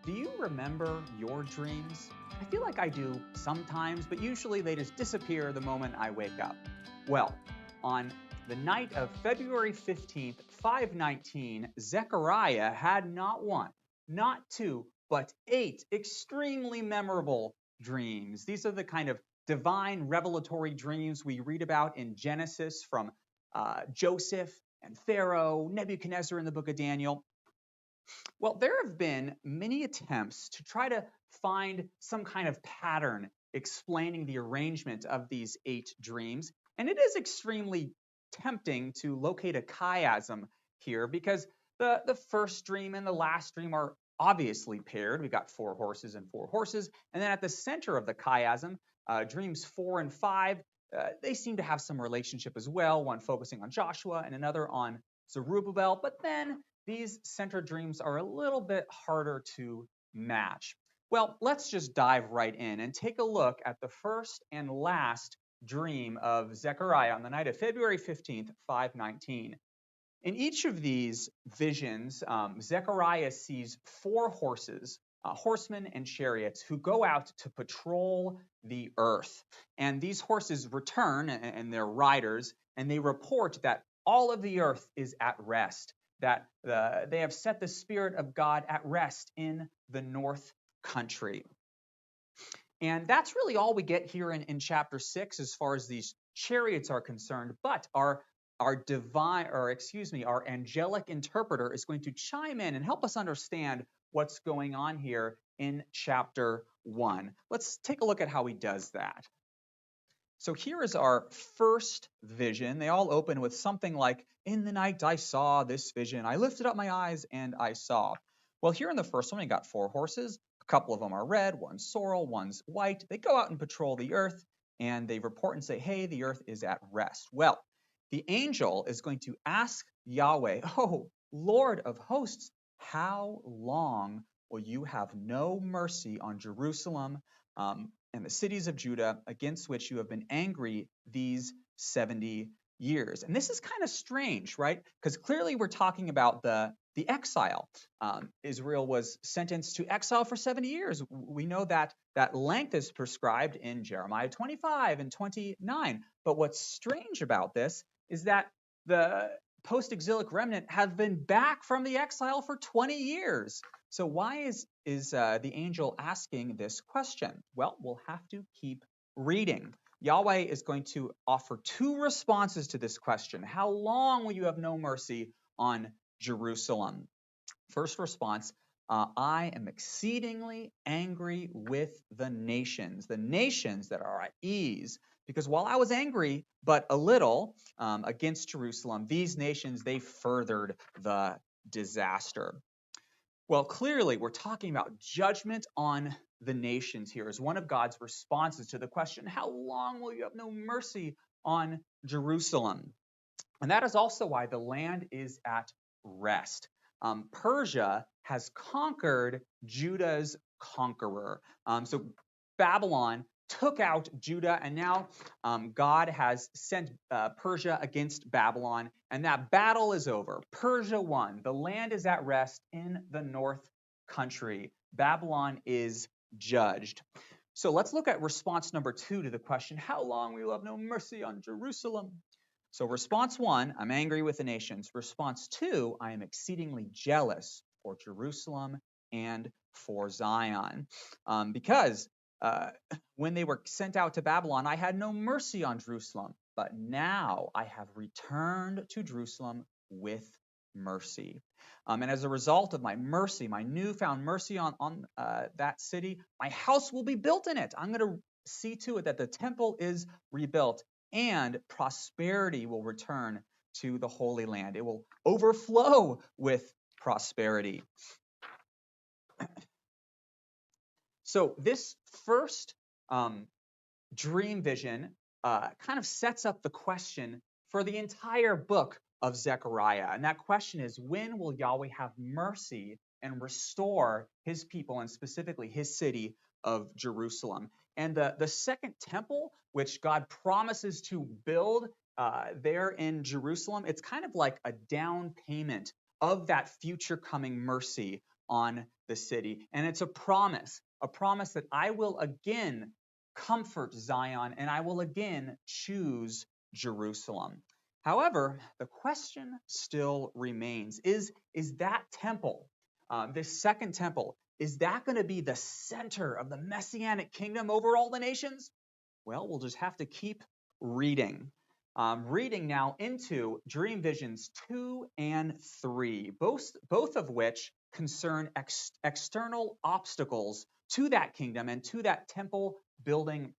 Do you remember your dreams? I feel like I do sometimes, but usually they just disappear the moment I wake up. Well, on the night of February 15th, 519, Zechariah had not one, not two, but eight extremely memorable dreams. These are the kind of divine revelatory dreams we read about in Genesis from Joseph and Pharaoh, Nebuchadnezzar in the book of Daniel. Well, there have been many attempts to try to find some kind of pattern explaining the arrangement of these eight dreams. And it is extremely tempting to locate a chiasm here because the first dream and the last dream are obviously paired. We've got four horses and four horses. And then at the center of the chiasm, dreams 4 and 5, they seem to have some relationship as well, one focusing on Joshua and another on Zerubbabel. But then these center dreams are a little bit harder to match. Well, let's just dive right in and take a look at the first and last dream of Zechariah on the night of February 15th, 519. In each of these visions, Zechariah sees four horses, horsemen and chariots, who go out to patrol the earth. And these horses return, and they're riders, and they report that all of the earth is at rest, that they have set the Spirit of God at rest in the north country. And that's really all we get here in chapter 6 as far as these chariots are concerned. But our angelic interpreter is going to chime in and help us understand what's going on here in chapter 1. Let's take a look at how he does that. So here is our first vision. They all open with something like, "In the night I saw this vision. I lifted up my eyes and I saw." Well, here in the first one, we got four horses. A couple of them are red, one's sorrel, one's white. They go out and patrol the earth, and they report and say, "Hey, the earth is at rest." Well, the angel is going to ask Yahweh, "Oh, Lord of hosts, how long will you have no mercy on Jerusalem and the cities of Judah against which you have been angry these 70 years?" And this is kind of strange, right? Because clearly we're talking about the exile. Israel was sentenced to exile for 70 years. We know that that length is prescribed in Jeremiah 25 and 29. But what's strange about this is that the post-exilic remnant have been back from the exile for 20 years. So why is the angel asking this question? Well, we'll have to keep reading. Yahweh is going to offer two responses to this question. How long will you have no mercy on Jerusalem? First response, I am exceedingly angry with the nations that are at ease. Because while I was angry, but a little, against Jerusalem, these nations, they furthered the disaster. Well, clearly, we're talking about judgment on the nations here as one of God's responses to the question, how long will you have no mercy on Jerusalem? And that is also why the land is at rest. Persia has conquered Judah's conqueror. So Babylon took out Judah, and now God has sent Persia against Babylon, and that battle is over. Persia won. The land is at rest in the north country. Babylon is judged. So let's look at response number 2 to the question, how long will you have no mercy on Jerusalem? So response 1, I'm angry with the nations. Response 2, I am exceedingly jealous for Jerusalem and for Zion. Because when they were sent out to Babylon, I had no mercy on Jerusalem. But now I have returned to Jerusalem with mercy. And as a result of my mercy, my newfound mercy on that city, my house will be built in it. I'm going to see to it that the temple is rebuilt, and prosperity will return to the Holy Land. It will overflow with prosperity. So this first dream vision kind of sets up the question for the entire book of Zechariah. And that question is, when will Yahweh have mercy and restore his people, and specifically his city of Jerusalem? And the second temple, which God promises to build there in Jerusalem, it's kind of like a down payment of that future coming mercy on the city. And it's a promise that I will again comfort Zion and I will again choose Jerusalem. However, the question still remains, is that temple, this second temple, is that going to be the center of the Messianic kingdom over all the nations? Well, we'll just have to keep reading. Reading now into Dream Visions 2 and 3, both of which concern external obstacles to that kingdom and to that temple building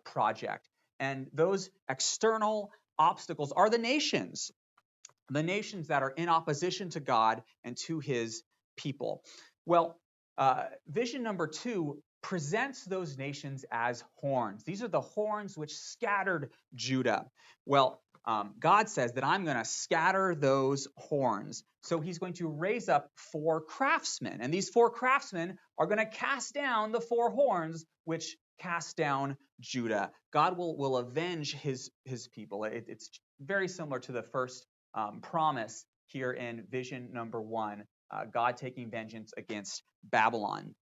project. And those external obstacles are the nations that are in opposition to God and to his people. Well, vision number 2 presents those nations as horns. These are the horns which scattered Judah. Well, God says that I'm going to scatter those horns. So he's going to raise up 4 craftsmen. And these 4 craftsmen are going to cast down the 4 horns which cast down Judah. God will avenge his people. It's very similar to the first promise here in vision number 1, God taking vengeance against Babylon.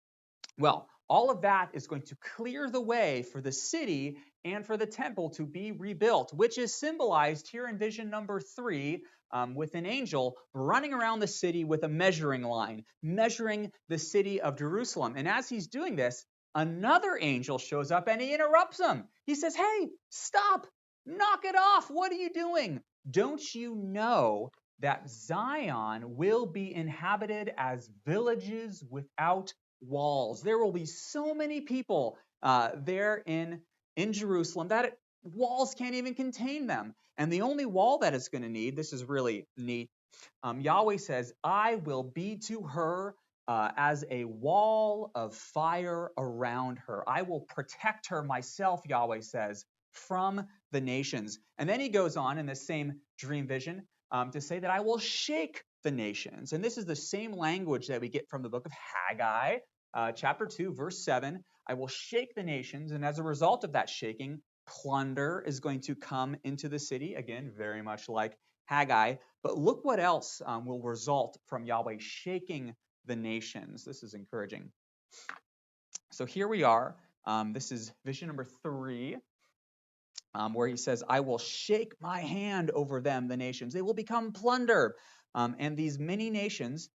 Well, all of that is going to clear the way for the city and for the temple to be rebuilt, which is symbolized here in vision number 3 with an angel running around the city with a measuring line, measuring the city of Jerusalem. And as he's doing this, another angel shows up and he interrupts him. He says, "Hey, stop, knock it off. What are you doing? Don't you know that Zion will be inhabited as villages without walls? There will be so many people there in Jerusalem that walls can't even contain them. And the only wall that it's going to need," this is really neat, Yahweh says, "I will be to her as a wall of fire around her. I will protect her myself," Yahweh says, "from the nations." And then he goes on in the same dream vision to say that I will shake the nations. And this is the same language that we get from the book of Haggai, chapter 2, verse 7. I will shake the nations, and as a result of that shaking, plunder is going to come into the city. Again, very much like Haggai. But look what else will result from Yahweh shaking the nations. This is encouraging. So here we are. This is vision number 3. Where he says, "I will shake my hand over them, the nations. They will become plunder." And these many nations,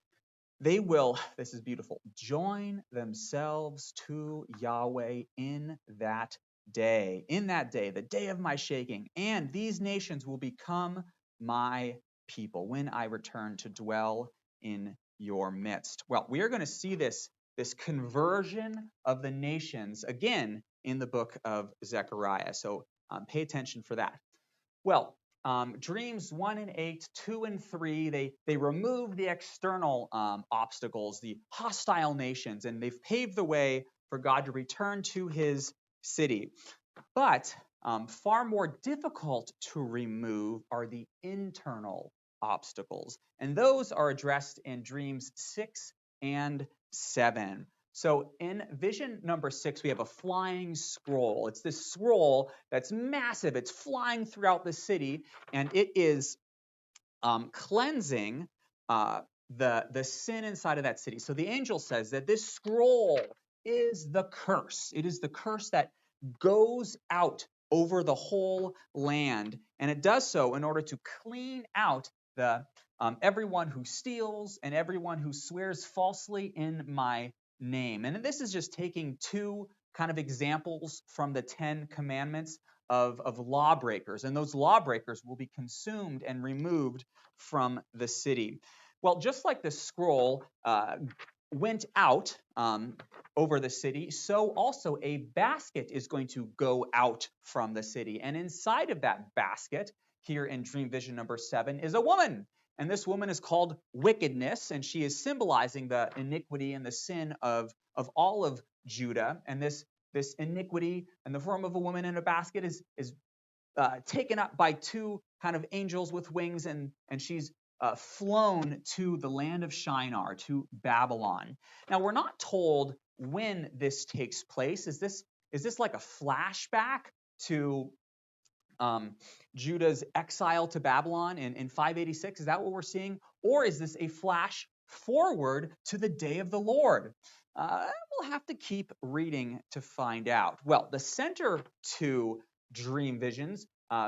they will, this is beautiful, join themselves to Yahweh in that day, the day of my shaking. And these nations will become my people when I return to dwell in your midst. Well, we are going to see this conversion of the nations again in the book of Zechariah. So pay attention for that. Well, dreams 1 and 8, 2 and 3, they remove the external obstacles, the hostile nations, and they've paved the way for God to return to his city. But far more difficult to remove are the internal obstacles, and those are addressed in dreams 6 and 7. So in vision number 6, we have a flying scroll. It's this scroll that's massive. It's flying throughout the city, and it is cleansing the sin inside of that city. So the angel says that this scroll is the curse. It is the curse that goes out over the whole land, and it does so in order to clean out the everyone who steals and everyone who swears falsely in my name. And this is just taking 2 kind of examples from the 10 commandments of lawbreakers, and those lawbreakers will be consumed and removed from the city. Well, just like the scroll went out over the city, so also a basket is going to go out from the city. And inside of that basket, here in dream vision number 7, is a woman. And this woman is called wickedness, and she is symbolizing the iniquity and the sin of all of Judah. And this iniquity in the form of a woman in a basket is taken up by 2 kind of angels with wings, and she's flown to the land of Shinar, to Babylon. Now, we're not told when this takes place. Is this like a flashback to Judah's exile to Babylon in 586? Is that what we're seeing? Or is this a flash forward to the day of the Lord? We'll have to keep reading to find out. Well, the center two dream visions,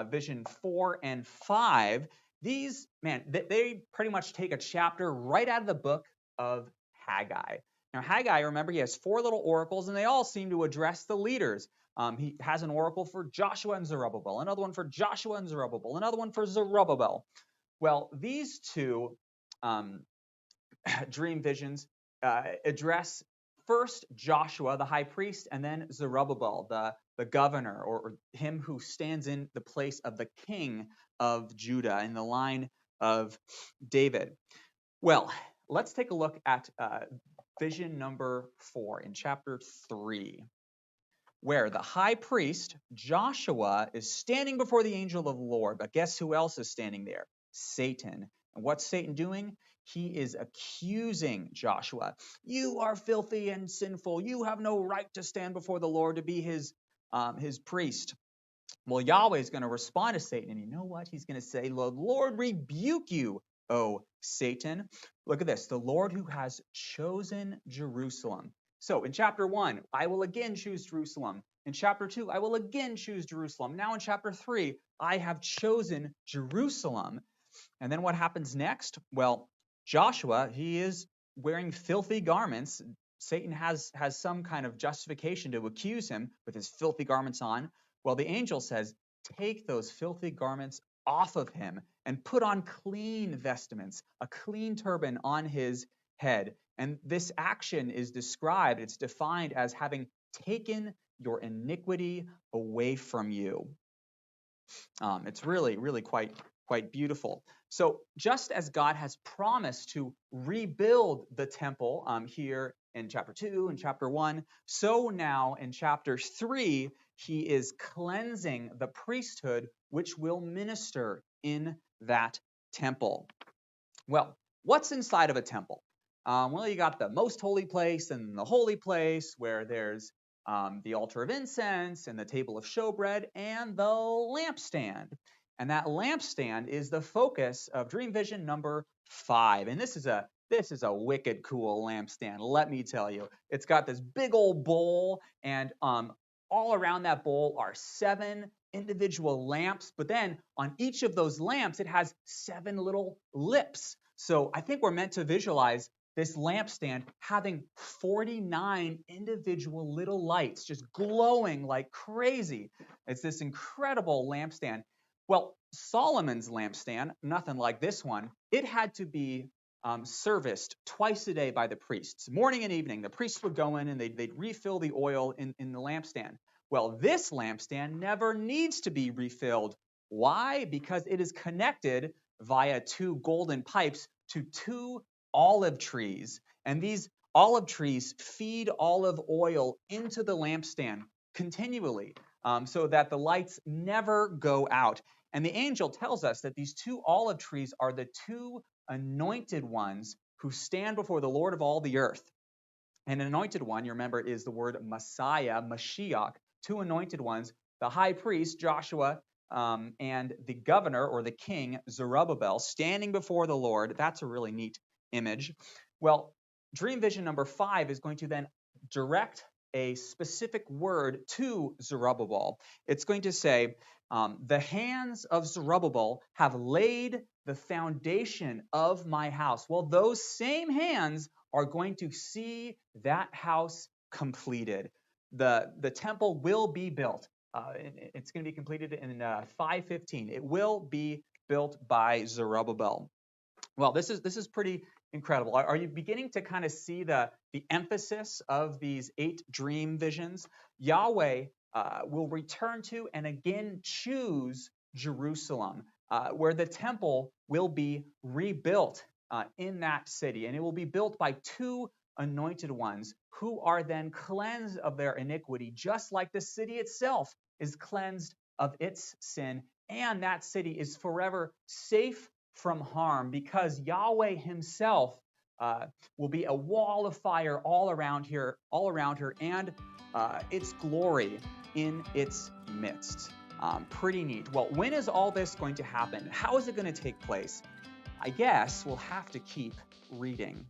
vision 4 and 5, these, man, they pretty much take a chapter right out of the book of Haggai. Now, Haggai, remember, he has 4 little oracles, and they all seem to address the leaders. He has an oracle for Joshua and Zerubbabel, another one for Joshua and Zerubbabel, another one for Zerubbabel. Well, these two dream visions address first Joshua, the high priest, and then Zerubbabel, the governor, or him who stands in the place of the king of Judah in the line of David. Well, let's take a look at vision number 4 in chapter 3, where the high priest, Joshua, is standing before the angel of the Lord. But guess who else is standing there? Satan. And what's Satan doing? He is accusing Joshua. You are filthy and sinful. You have no right to stand before the Lord to be his priest. Well, Yahweh is going to respond to Satan, and you know what? He's going to say, the Lord rebuke you, O Satan. Look at this. The Lord who has chosen Jerusalem. So in chapter 1, I will again choose Jerusalem. In chapter 2, I will again choose Jerusalem. Now in chapter 3, I have chosen Jerusalem. And then what happens next? Well, Joshua, he is wearing filthy garments. Satan has some kind of justification to accuse him with his filthy garments on. Well, the angel says, take those filthy garments off of him and put on clean vestments, a clean turban on his head. And this action is described, it's defined as having taken your iniquity away from you. It's really, really quite beautiful. So just as God has promised to rebuild the temple here in chapter 2 and chapter 1, so now in chapter 3, he is cleansing the priesthood which will minister in that temple. Well, what's inside of a temple? Well, you got the most holy place and the holy place where there's the altar of incense and the table of showbread and the lampstand. And that lampstand is the focus of dream vision number 5. And this is a wicked cool lampstand, let me tell you. It's got this big old bowl, and all around that bowl are 7 individual lamps, but then on each of those lamps, it has 7 little lips. So I think we're meant to visualize this lampstand having 49 individual little lights just glowing like crazy. It's this incredible lampstand. Well, Solomon's lampstand, nothing like this one, it had to be serviced twice a day by the priests. Morning and evening, the priests would go in and they'd refill the oil in the lampstand. Well, this lampstand never needs to be refilled. Why? Because it is connected via 2 golden pipes to 2 olive trees. And these olive trees feed olive oil into the lampstand continually so that the lights never go out. And the angel tells us that these 2 olive trees are the 2 anointed ones who stand before the Lord of all the earth. And an anointed one, you remember, is the word Messiah, Mashiach, 2 anointed ones, the high priest, Joshua, and the governor or the king, Zerubbabel, standing before the Lord. That's a really neat image. Well, dream vision number 5 is going to then direct a specific word to Zerubbabel. It's going to say, the hands of Zerubbabel have laid the foundation of my house. Well, those same hands are going to see that house completed. The temple will be built. It's going to be completed in 515. It will be built by Zerubbabel. Well, this is pretty incredible. Are you beginning to kind of see the emphasis of these 8 dream visions? Yahweh will return to and again choose Jerusalem, where the temple will be rebuilt in that city, and it will be built by 2 anointed ones who are then cleansed of their iniquity, just like the city itself is cleansed of its sin, and that city is forever safe from harm because Yahweh himself will be a wall of fire all around her, and its glory in its midst. Pretty neat. Well, when is all this going to happen? How is it going to take place? I guess we'll have to keep reading.